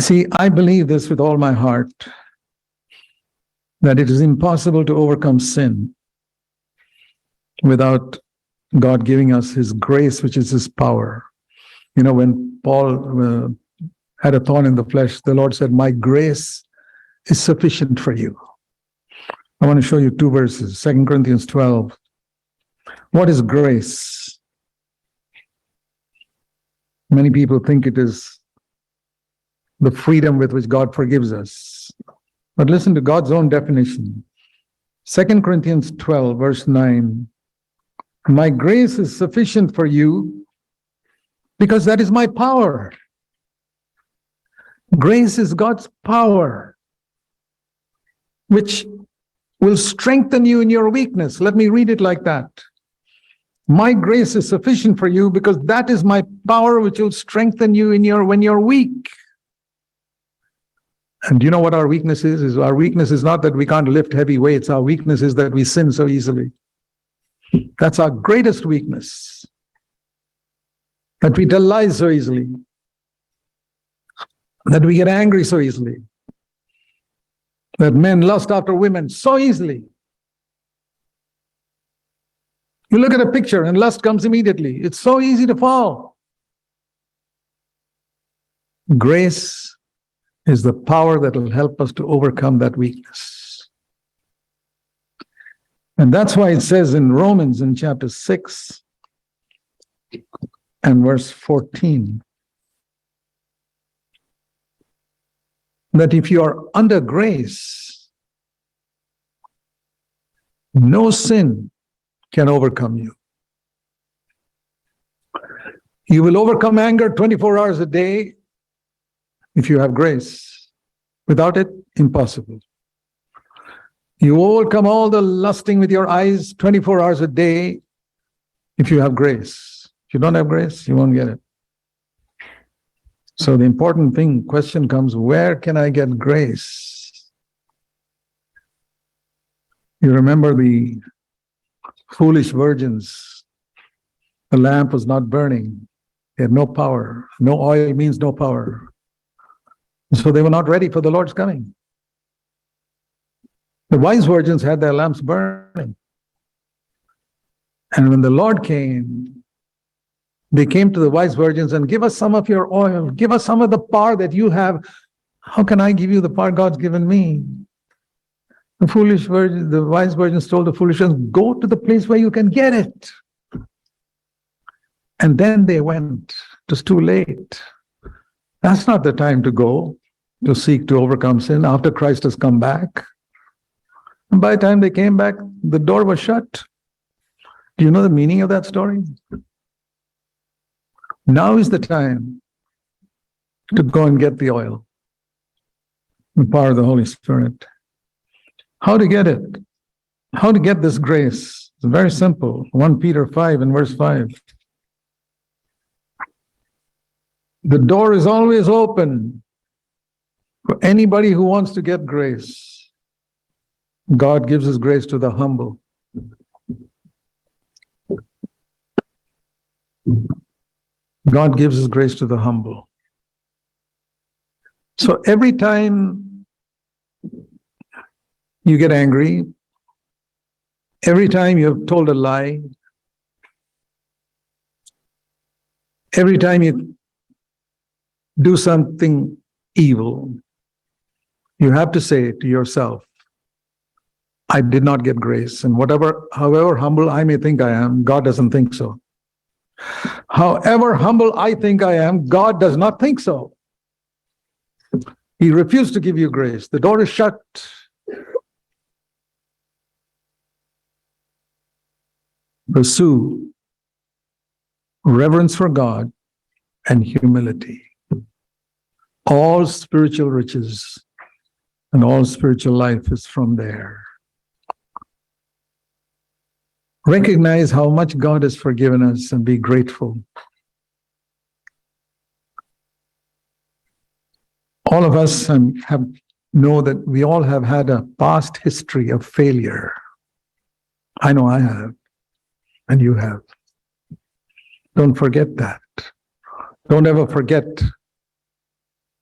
See, I believe this with all my heart, that it is impossible to overcome sin without God giving us his grace, which is his power. You know, when Paul had a thorn in the flesh, the Lord said, my grace is sufficient for you. I want to show you two verses, 2 Corinthians 12. What is grace? Many people think it is the freedom with which God forgives us. But listen to God's own definition. 2 Corinthians 12, verse 9. My grace is sufficient for you because that is my power. Grace is God's power, which will strengthen you in your weakness. Let me read it like that. My grace is sufficient for you because that is my power, which will strengthen you when you're weak. And do you know what our weakness is? Our weakness is not that we can't lift heavy weights. Our weakness is that we sin so easily. That's our greatest weakness. That we tell lies so easily. That we get angry so easily. That men lust after women so easily. You look at a picture and lust comes immediately. It's so easy to fall. Grace is the power that will help us to overcome that weakness. And that's why it says in Romans in chapter 6 and verse 14 that if you are under grace, no sin can overcome you. You will overcome anger 24 hours a day if you have grace. Without it, impossible. You overcome all the lusting with your eyes 24 hours a day if you have grace. If you don't have grace, you won't get it. So the important question comes, where can I get grace? You remember the foolish virgins. The lamp was not burning. They had no power. No oil means no power. So they were not ready for the Lord's coming. The wise virgins had their lamps burning. And when the Lord came, they came to the wise virgins and give us some of your oil. Give us some of the power that you have. How can I give you the power God's given me? The wise virgins told the foolish ones, go to the place where you can get it. And then they went. It was too late. That's not the time to go to seek to overcome sin after Christ has come back. And by the time they came back, the door was shut. Do you know the meaning of that story? Now is the time to go and get the oil, the power of the Holy Spirit. How to get it? How to get this grace? It's very simple. 1 Peter 5 and verse 5. The door is always open for anybody who wants to get grace. God gives his grace to the humble. God gives his grace to the humble. So every time you get angry, every time you have told a lie, every time you do something evil, you have to say to yourself, I did not get grace. And however humble I may think I am, God doesn't think so. However humble I think I am, God does not think so. He refused to give you grace. The door is shut. Pursue reverence for God and humility. All spiritual riches and all spiritual life is from there. Recognize how much God has forgiven us and be grateful. All of us know that we all have had a past history of failure. I know I have, and you have. Don't forget that. Don't ever forget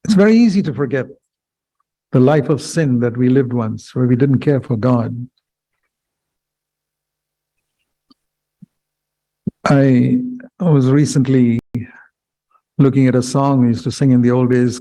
It's very easy to forget the life of sin that we lived once, where we didn't care for God. I was recently looking at a song we used to sing in the old days